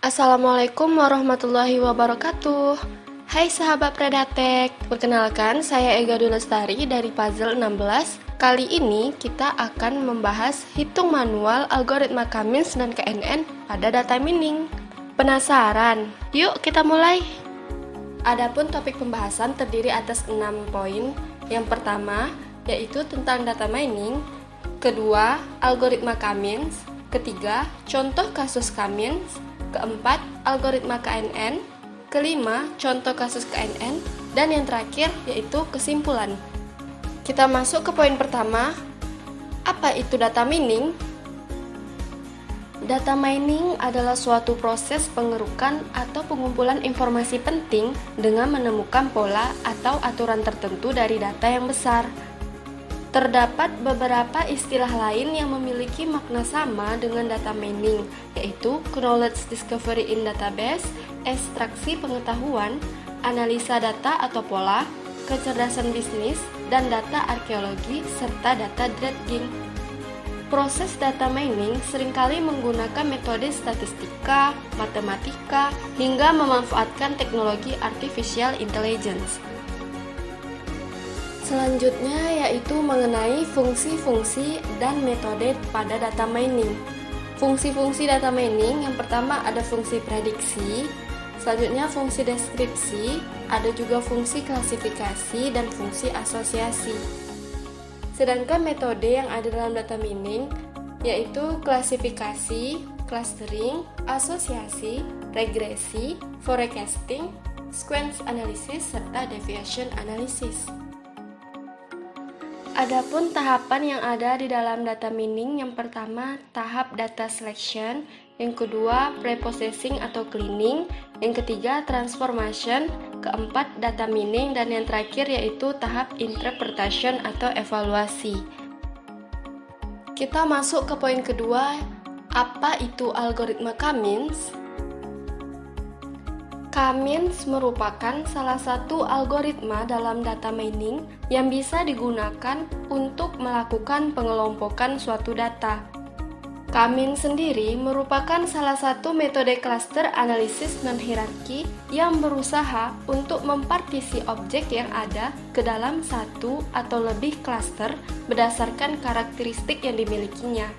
Assalamualaikum warahmatullahi wabarakatuh. Hai sahabat Predatek, perkenalkan saya Ega Dulestari dari Puzzle 16. Kali ini kita akan membahas hitung manual algoritma Cummins dan KNN pada data mining. Penasaran? Yuk kita mulai. Adapun topik pembahasan terdiri atas 6 poin. Yang pertama, yaitu tentang data mining. Kedua, algoritma Cummins. Ketiga, contoh kasus Cummins. Keempat, algoritma KNN. Kelima, contoh kasus KNN. Dan yang terakhir, yaitu kesimpulan. Kita masuk ke poin pertama. Apa itu data mining? Data mining adalah suatu proses pengerukan atau pengumpulan informasi penting dengan menemukan pola atau aturan tertentu dari data yang besar. Terdapat beberapa istilah lain yang memiliki makna sama dengan data mining, yaitu knowledge discovery in database, ekstraksi pengetahuan, analisa data atau pola, kecerdasan bisnis, dan data arkeologi, serta data dredging. Proses data mining seringkali menggunakan metode statistika, matematika, hingga memanfaatkan teknologi artificial intelligence. Selanjutnya yaitu mengenai fungsi-fungsi dan metode pada data mining. Fungsi-fungsi data mining yang pertama ada fungsi prediksi, selanjutnya fungsi deskripsi, ada juga fungsi klasifikasi dan fungsi asosiasi. Sedangkan metode yang ada dalam data mining yaitu klasifikasi, clustering, asosiasi, regresi, forecasting, sequence analysis, serta deviation analysis. Adapun tahapan yang ada di dalam data mining, yang pertama tahap data selection, yang kedua preprocessing atau cleaning, yang ketiga transformation, keempat data mining, dan yang terakhir yaitu tahap interpretation atau evaluasi. Kita masuk ke poin kedua, apa itu algoritma Cummins? Cummins merupakan salah satu algoritma dalam data mining yang bisa digunakan untuk melakukan pengelompokan suatu data. Cummins sendiri merupakan salah satu metode cluster analisis non-hierarki yang berusaha untuk mempartisi objek yang ada ke dalam satu atau lebih cluster berdasarkan karakteristik yang dimilikinya.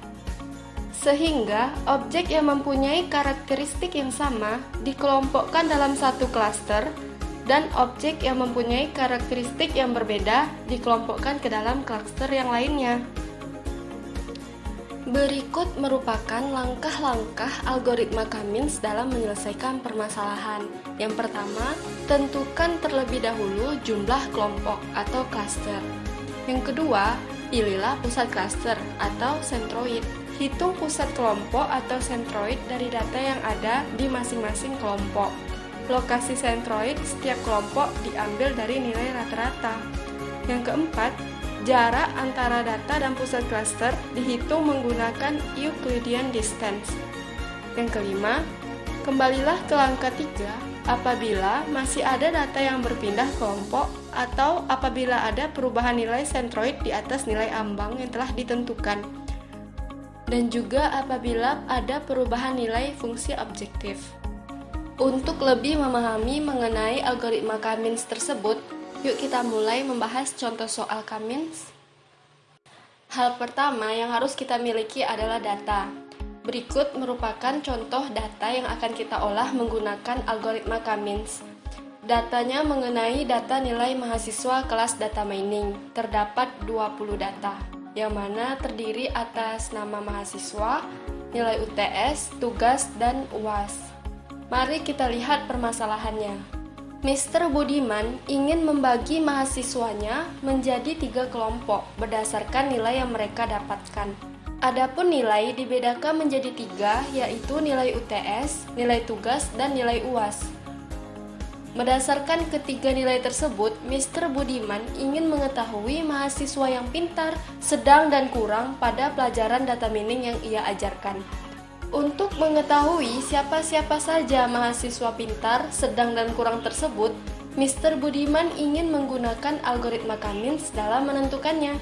Sehingga objek yang mempunyai karakteristik yang sama dikelompokkan dalam satu klaster dan objek yang mempunyai karakteristik yang berbeda dikelompokkan ke dalam klaster yang lainnya. Berikut merupakan langkah-langkah algoritma Cummins dalam menyelesaikan permasalahan. Yang pertama, tentukan terlebih dahulu jumlah kelompok atau klaster. Yang kedua, pilihlah pusat klaster atau centroid. Hitung pusat kelompok atau centroid dari data yang ada di masing-masing kelompok. Lokasi centroid setiap kelompok diambil dari nilai rata-rata. Yang keempat, jarak antara data dan pusat klaster dihitung menggunakan Euclidean distance. Yang kelima, kembalilah ke langkah 3 apabila masih ada data yang berpindah kelompok atau apabila ada perubahan nilai centroid di atas nilai ambang yang telah ditentukan. Dan juga apabila ada perubahan nilai fungsi objektif. Untuk lebih memahami mengenai algoritma Cummins tersebut, yuk kita mulai membahas contoh soal Cummins. Hal pertama yang harus kita miliki adalah data. Berikut merupakan contoh data yang akan kita olah menggunakan algoritma Cummins. Datanya mengenai data nilai mahasiswa kelas data mining. Terdapat 20 data, yang mana terdiri atas nama mahasiswa, nilai UTS, tugas, dan UAS. Mari kita lihat permasalahannya. Mr. Budiman ingin membagi mahasiswanya menjadi 3 kelompok berdasarkan nilai yang mereka dapatkan. Adapun nilai dibedakan menjadi 3, yaitu nilai UTS, nilai tugas, dan nilai UAS. Berdasarkan ketiga nilai tersebut, Mr. Budiman ingin mengetahui mahasiswa yang pintar, sedang, dan kurang pada pelajaran data mining yang ia ajarkan. Untuk mengetahui siapa-siapa saja mahasiswa pintar, sedang, dan kurang tersebut, Mr. Budiman ingin menggunakan algoritma Cummins dalam menentukannya.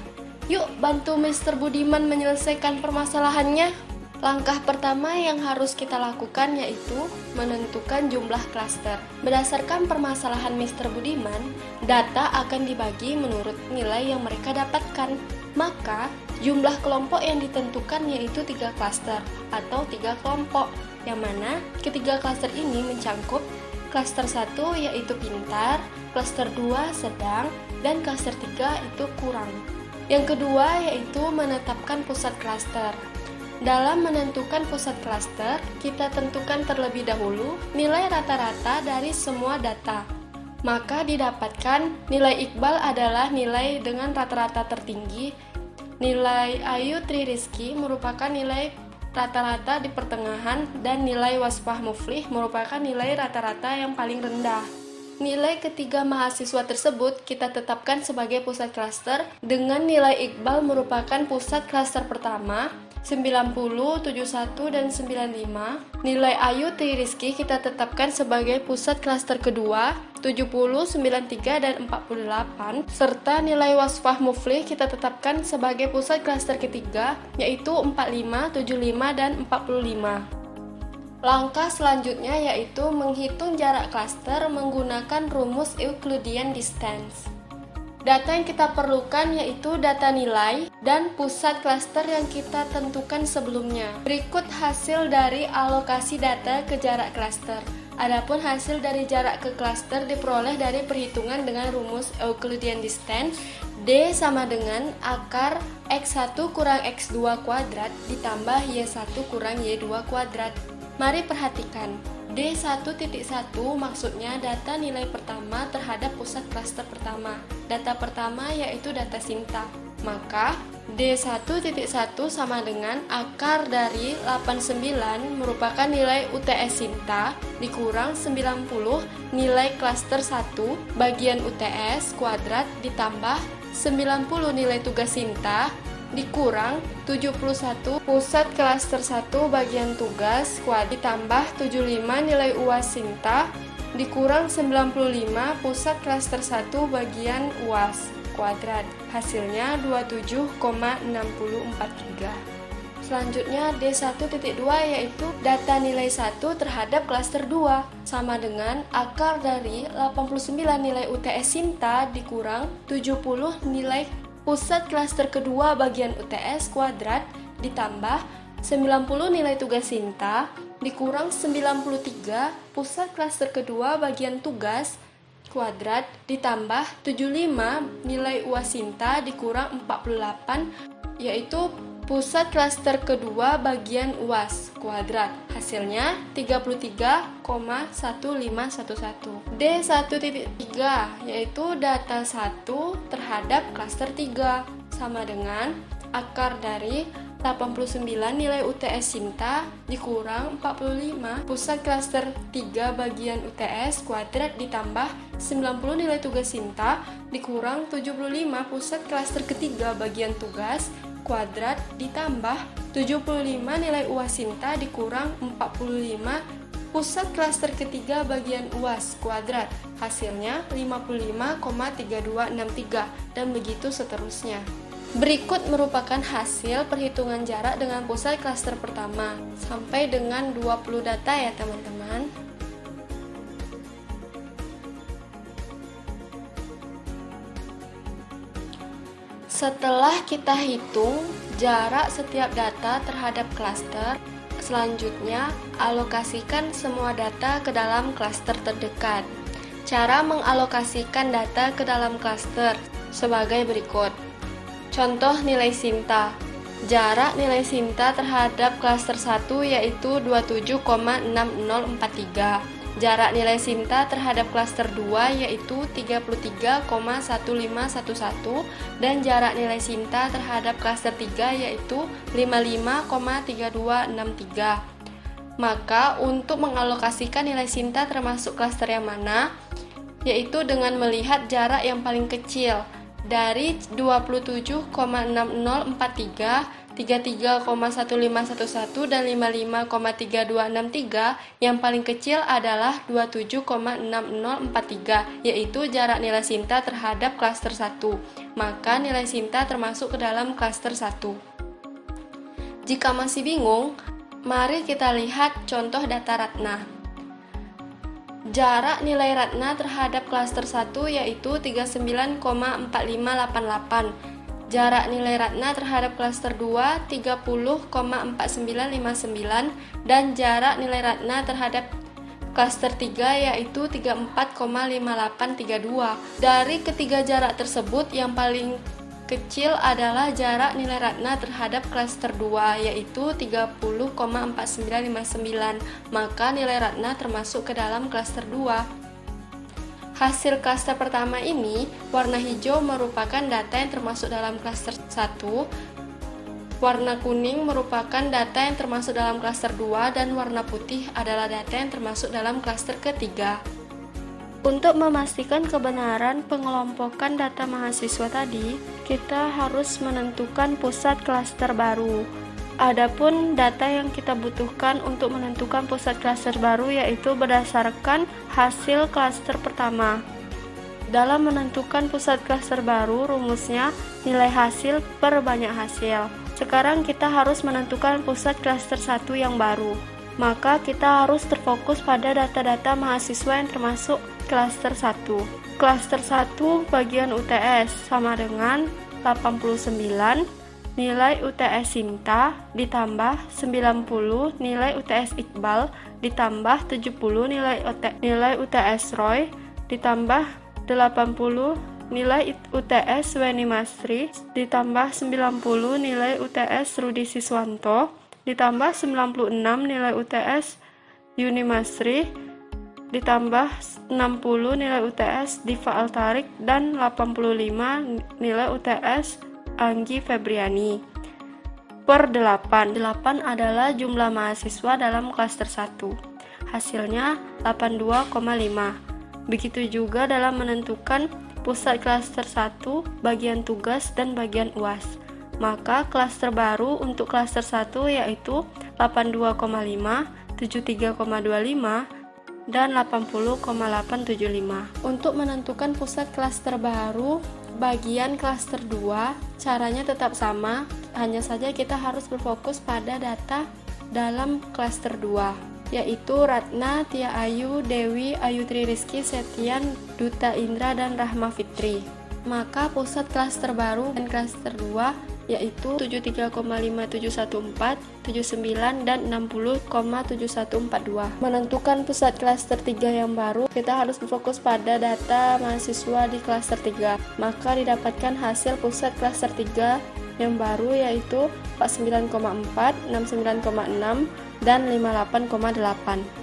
Yuk bantu Mr. Budiman menyelesaikan permasalahannya. Langkah pertama yang harus kita lakukan yaitu menentukan jumlah klaster. Berdasarkan permasalahan Mr. Budiman, data akan dibagi menurut nilai yang mereka dapatkan. Maka, jumlah kelompok yang ditentukan yaitu 3 klaster atau 3 kelompok, yang mana ketiga klaster ini mencangkup klaster 1 yaitu pintar, klaster 2 sedang, dan klaster 3 itu kurang. Yang kedua yaitu menetapkan pusat klaster. Dalam menentukan pusat klaster, kita tentukan terlebih dahulu nilai rata-rata dari semua data. Maka didapatkan nilai Iqbal adalah nilai dengan rata-rata tertinggi, nilai Ayu Tri Rizky merupakan nilai rata-rata di pertengahan, dan nilai Wasfah Muflih merupakan nilai rata-rata yang paling rendah. Nilai ketiga mahasiswa tersebut kita tetapkan sebagai pusat klaster dengan nilai Iqbal merupakan pusat klaster pertama 90, 71, dan 95. Nilai Ayu Tri Rizky kita tetapkan sebagai pusat klaster kedua 70, 93, dan 48, serta nilai Wasfah Muflih kita tetapkan sebagai pusat klaster ketiga yaitu 45, 75, dan 45. Langkah selanjutnya yaitu menghitung jarak klaster menggunakan rumus Euclidean distance. Data yang kita perlukan yaitu data nilai dan pusat klaster yang kita tentukan sebelumnya. Berikut hasil dari alokasi data ke jarak klaster. Adapun hasil dari jarak ke klaster diperoleh dari perhitungan dengan rumus Euclidean distance. D sama dengan akar X1 kurang X2 kuadrat ditambah Y1 kurang Y2 kuadrat. Mari perhatikan, D1.1 maksudnya data nilai pertama terhadap pusat klaster pertama. Data pertama yaitu data Sinta. Maka D1.1 sama dengan akar dari 89 merupakan nilai UTS Sinta dikurang 90 nilai klaster 1 bagian UTS kuadrat ditambah 90 nilai tugas Sinta dikurang 71 pusat klaster 1 bagian tugas kuadrat ditambah 75 nilai UAS Sinta dikurang 95 pusat klaster 1 bagian UAS kuadrat. Hasilnya 27,6043. Selanjutnya D1.2 yaitu data nilai 1 terhadap klaster 2 sama dengan akar dari 89 nilai UTS Sinta dikurang 70 nilai pusat klaster kedua bagian UTS kuadrat ditambah 90 nilai tugas Sinta dikurang 93 pusat klaster kedua bagian tugas kuadrat ditambah 75 nilai UAS Sinta dikurang 48 yaitu pusat klaster kedua bagian UAS kuadrat. Hasilnya 33,1511. D1.3 yaitu data 1 terhadap klaster 3 sama dengan akar dari 89 nilai UTS Sinta dikurang 45 pusat klaster 3 bagian UTS kuadrat ditambah 90 nilai tugas Sinta dikurang 75 pusat klaster ketiga bagian tugas kuadrat ditambah 75 nilai UAS Sinta dikurang 45 pusat klaster ketiga bagian UAS kuadrat. Hasilnya 55,3263 dan begitu seterusnya. Berikut merupakan hasil perhitungan jarak dengan pusat klaster pertama sampai dengan 20 data ya teman-teman. Setelah kita hitung jarak setiap data terhadap klaster, selanjutnya alokasikan semua data ke dalam klaster terdekat. Cara mengalokasikan data ke dalam klaster sebagai berikut. Contoh nilai Sinta. Jarak nilai Sinta terhadap klaster 1 yaitu 27,6043. Jarak nilai Sinta terhadap klaster 2 yaitu 33,1511 dan jarak nilai Sinta terhadap klaster 3 yaitu 55,3263. Maka untuk mengalokasikan nilai Sinta termasuk klaster yang mana? Yaitu dengan melihat jarak yang paling kecil dari 27,6043, 33,1511 dan 55,3263. Yang paling kecil adalah 27,6043 yaitu jarak nilai Sinta terhadap klaster 1. Maka nilai Sinta termasuk ke dalam klaster 1. Jika masih bingung, mari kita lihat contoh data Ratna. Jarak nilai Ratna terhadap klaster 1 yaitu 39,4588. Jarak nilai Ratna terhadap klaster 2 30,4959 dan jarak nilai Ratna terhadap klaster 3 yaitu 34,5832. Dari ketiga jarak tersebut yang paling kecil adalah jarak nilai Ratna terhadap klaster 2 yaitu 30,4959, maka nilai Ratna termasuk ke dalam klaster 2. Hasil klaster pertama ini, warna hijau merupakan data yang termasuk dalam klaster 1, warna kuning merupakan data yang termasuk dalam klaster 2, dan warna putih adalah data yang termasuk dalam klaster ketiga. Untuk memastikan kebenaran pengelompokan data mahasiswa tadi, kita harus menentukan pusat klaster baru. Adapun data yang kita butuhkan untuk menentukan pusat klaster baru yaitu berdasarkan hasil klaster pertama. Dalam menentukan pusat klaster baru, rumusnya nilai hasil per banyak hasil. Sekarang kita harus menentukan pusat klaster 1 yang baru. Maka kita harus terfokus pada data-data mahasiswa yang termasuk klaster 1. Klaster 1 bagian UTS sama dengan 89 nilai UTS Sinta ditambah 90 nilai UTS Iqbal ditambah 70 nilai UTS Roy ditambah 80 nilai UTS Weni Masri ditambah 90 nilai UTS Rudi Siswanto ditambah 96 nilai UTS Yuni Masri ditambah 60 nilai UTS Diva Altarik dan 85 nilai UTS Anggi Febriani per 8. 8 adalah jumlah mahasiswa dalam klaster 1. Hasilnya 82,5. Begitu juga dalam menentukan pusat klaster 1, bagian tugas dan bagian UAS. Maka klaster baru untuk klaster 1 yaitu 82,5, 73,25, dan 80,875. Untuk menentukan pusat klaster baru bagian klaster 2, caranya tetap sama, hanya saja kita harus berfokus pada data dalam klaster 2, yaitu Ratna, Tia Ayu, Dewi, Ayu Tri Rizky, Setian, Duta Indra, dan Rahma Fitri. Maka pusat klaster baru dan klaster 2 yaitu 73,5714, 79, dan 60,7142. Menentukan pusat klaster 3 yang baru, kita harus berfokus pada data mahasiswa di klaster 3. Maka didapatkan hasil pusat klaster 3 yang baru yaitu 49,4, 69,6, dan 58,8.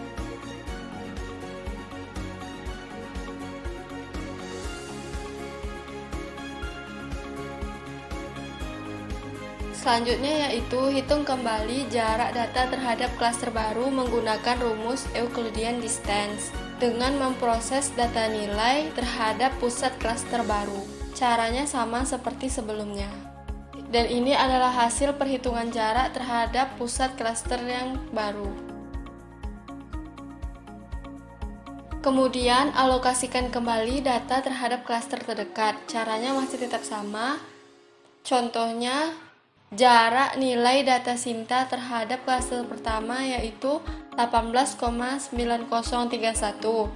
Selanjutnya yaitu hitung kembali jarak data terhadap klaster baru menggunakan rumus Euclidean distance dengan memproses data nilai terhadap pusat klaster baru. Caranya sama seperti sebelumnya. Dan ini adalah hasil perhitungan jarak terhadap pusat klaster yang baru. Kemudian alokasikan kembali data terhadap klaster terdekat. Caranya masih tetap sama. Contohnya jarak nilai data Sinta terhadap klaster pertama yaitu 18,9031.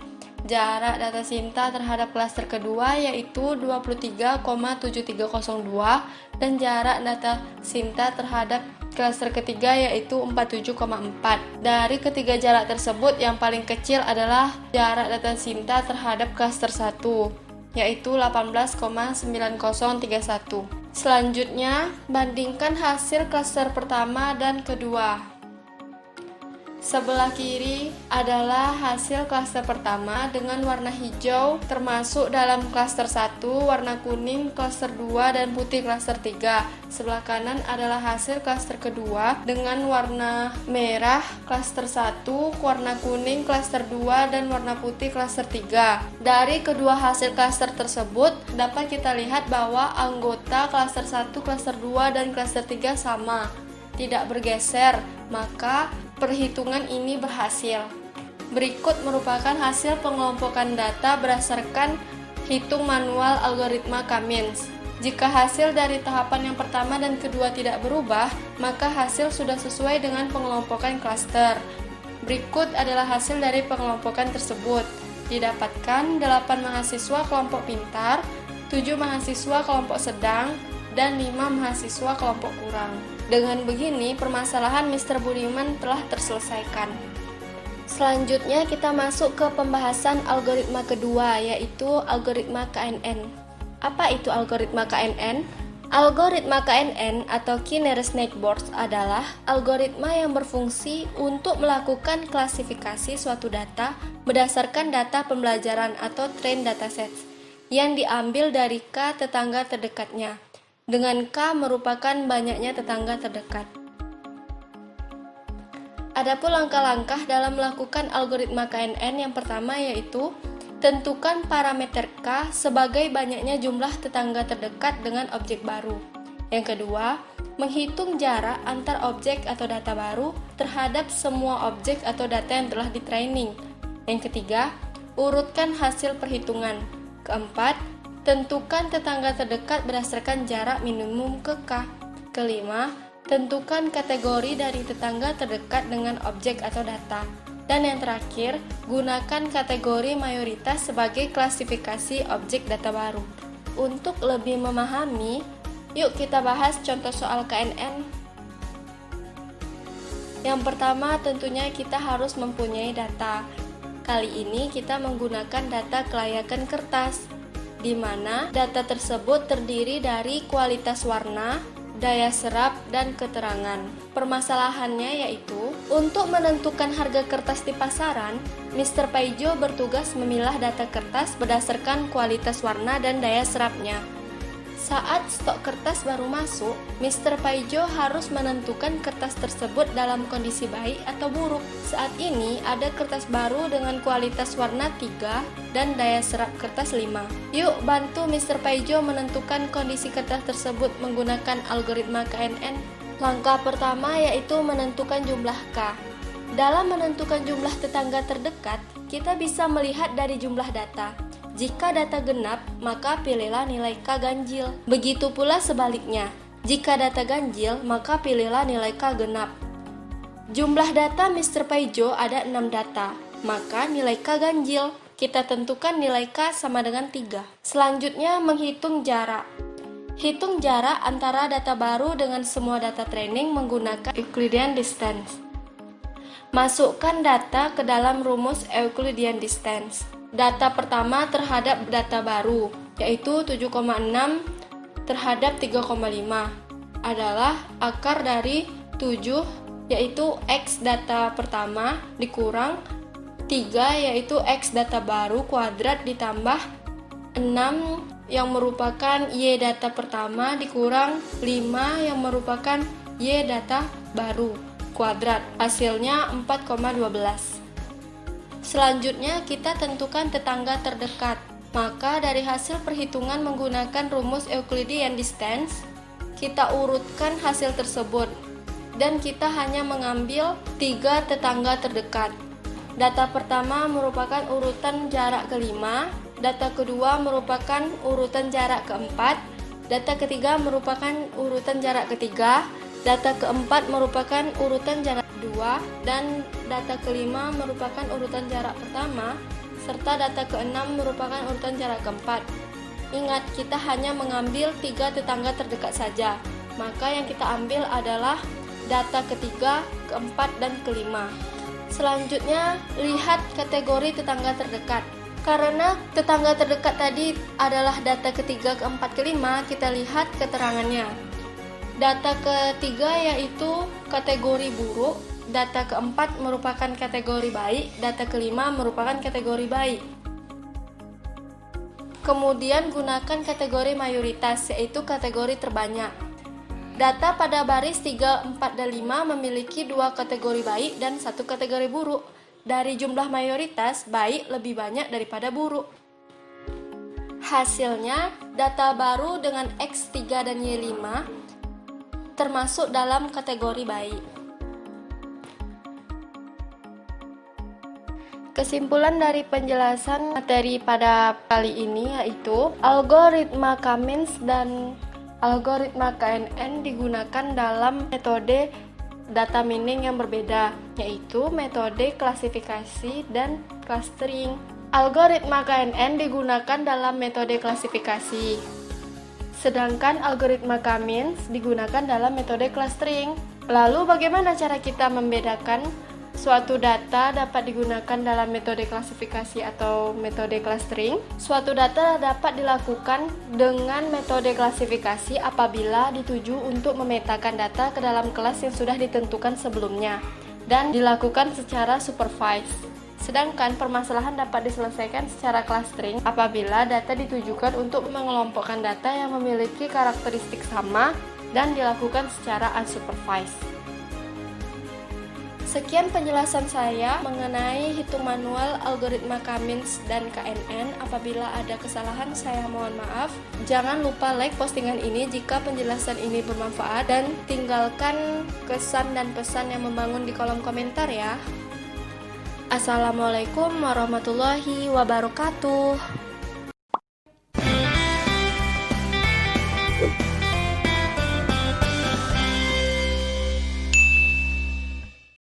Jarak data Sinta terhadap klaster kedua yaitu 23,7302 dan jarak data Sinta terhadap klaster ketiga yaitu 47,4. Dari ketiga jarak tersebut yang paling kecil adalah jarak data Sinta terhadap klaster 1 yaitu 18,9031. Selanjutnya, bandingkan hasil klaster pertama dan kedua. Sebelah kiri adalah hasil klaster pertama dengan warna hijau termasuk dalam klaster 1, warna kuning klaster 2, dan putih klaster 3. Sebelah kanan adalah hasil klaster kedua dengan warna merah klaster 1, warna kuning klaster 2, dan warna putih klaster 3. Dari kedua hasil klaster tersebut dapat kita lihat bahwa anggota klaster 1, klaster 2, dan klaster 3 sama, tidak bergeser, maka perhitungan ini berhasil. Berikut merupakan hasil pengelompokan data berdasarkan hitung manual algoritma Cummins. Jika hasil dari tahapan yang pertama dan kedua tidak berubah, maka hasil sudah sesuai dengan pengelompokan klaster. Berikut adalah hasil dari pengelompokan tersebut. Didapatkan 8 mahasiswa kelompok pintar, 7 mahasiswa kelompok sedang, dan 5 mahasiswa kelompok kurang. Dengan begini, permasalahan Mr. Budiman telah terselesaikan. Selanjutnya kita masuk ke pembahasan algoritma kedua, yaitu algoritma KNN. Apa itu algoritma KNN? Algoritma KNN atau Key Nearest Neighbors adalah algoritma yang berfungsi untuk melakukan klasifikasi suatu data berdasarkan data pembelajaran atau trained datasets yang diambil dari K tetangga terdekatnya, dengan K merupakan banyaknya tetangga terdekat. Adapun langkah-langkah dalam melakukan algoritma KNN yang pertama yaitu tentukan parameter K sebagai banyaknya jumlah tetangga terdekat dengan objek baru. Yang kedua, menghitung jarak antar objek atau data baru terhadap semua objek atau data yang telah di-training. Yang ketiga, urutkan hasil perhitungan. Keempat, tentukan tetangga terdekat berdasarkan jarak minimum ke K. Kelima, tentukan kategori dari tetangga terdekat dengan objek atau data. Dan yang terakhir, gunakan kategori mayoritas sebagai klasifikasi objek data baru. Untuk lebih memahami, yuk kita bahas contoh soal KNN. Yang pertama tentunya kita harus mempunyai data. Kali ini kita menggunakan data kelayakan kertas, di mana data tersebut terdiri dari kualitas warna, daya serap, dan keterangan. Permasalahannya yaitu, untuk menentukan harga kertas di pasaran, Mr. Paijo bertugas memilah data kertas berdasarkan kualitas warna dan daya serapnya. Saat stok kertas baru masuk, Mr. Paijo harus menentukan kertas tersebut dalam kondisi baik atau buruk. Saat ini ada kertas baru dengan kualitas warna 3 dan daya serap kertas 5. Yuk bantu Mr. Paijo menentukan kondisi kertas tersebut menggunakan algoritma KNN. Langkah pertama yaitu menentukan jumlah K. Dalam menentukan jumlah tetangga terdekat, kita bisa melihat dari jumlah data. Jika data genap, maka pilihlah nilai K ganjil. Begitu pula sebaliknya, jika data ganjil, maka pilihlah nilai K genap. Jumlah data Mr. Paijo ada 6 data, maka nilai K ganjil. Kita tentukan nilai K sama dengan 3. Selanjutnya menghitung jarak. Hitung jarak antara data baru dengan semua data training menggunakan Euclidean distance. Masukkan data ke dalam rumus Euclidean distance. Data pertama terhadap data baru, yaitu 7,6 terhadap 3,5 adalah akar dari 7, yaitu X data pertama dikurang 3, yaitu X data baru kuadrat ditambah 6 yang merupakan Y data pertama dikurang 5 yang merupakan Y data baru kuadrat. Hasilnya 4,12. Selanjutnya kita tentukan tetangga terdekat. Maka dari hasil perhitungan menggunakan rumus Euclidean distance, kita urutkan hasil tersebut dan kita hanya mengambil 3 tetangga terdekat. Data pertama merupakan urutan jarak kelima, data kedua merupakan urutan jarak keempat, data ketiga merupakan urutan jarak ketiga, data keempat merupakan urutan jarak kedua, dan data kelima merupakan urutan jarak pertama, serta data keenam merupakan urutan jarak keempat. Ingat, kita hanya mengambil 3 tetangga terdekat saja, maka yang kita ambil adalah data ketiga, keempat, dan kelima. Selanjutnya, lihat kategori tetangga terdekat. Karena tetangga terdekat tadi adalah data ketiga, keempat, kelima, kita lihat keterangannya. Data ketiga yaitu kategori buruk, data keempat merupakan kategori baik, data kelima merupakan kategori baik. Kemudian gunakan kategori mayoritas, yaitu kategori terbanyak. Data pada baris 3, 4, dan 5 memiliki 2 kategori baik dan 1 kategori buruk. Dari jumlah mayoritas, baik lebih banyak daripada buruk. Hasilnya, data baru dengan X3 dan Y5 termasuk dalam kategori baik. Kesimpulan dari penjelasan materi pada kali ini yaitu algoritma Cummins dan algoritma KNN digunakan dalam metode data mining yang berbeda, yaitu metode klasifikasi dan clustering. Algoritma KNN digunakan dalam metode klasifikasi, sedangkan algoritma Cummins digunakan dalam metode clustering. Lalu bagaimana cara kita membedakan suatu data dapat digunakan dalam metode klasifikasi atau metode clustering? Suatu data dapat dilakukan dengan metode klasifikasi apabila dituju untuk memetakan data ke dalam kelas yang sudah ditentukan sebelumnya dan dilakukan secara supervised. Sedangkan permasalahan dapat diselesaikan secara clustering apabila data ditujukan untuk mengelompokkan data yang memiliki karakteristik sama dan dilakukan secara unsupervised. Sekian penjelasan saya mengenai hitung manual algoritma Cummins dan KNN. Apabila ada kesalahan, saya mohon maaf. Jangan lupa like postingan ini jika penjelasan ini bermanfaat dan tinggalkan kesan dan pesan yang membangun di kolom komentar ya. Assalamualaikum warahmatullahi wabarakatuh.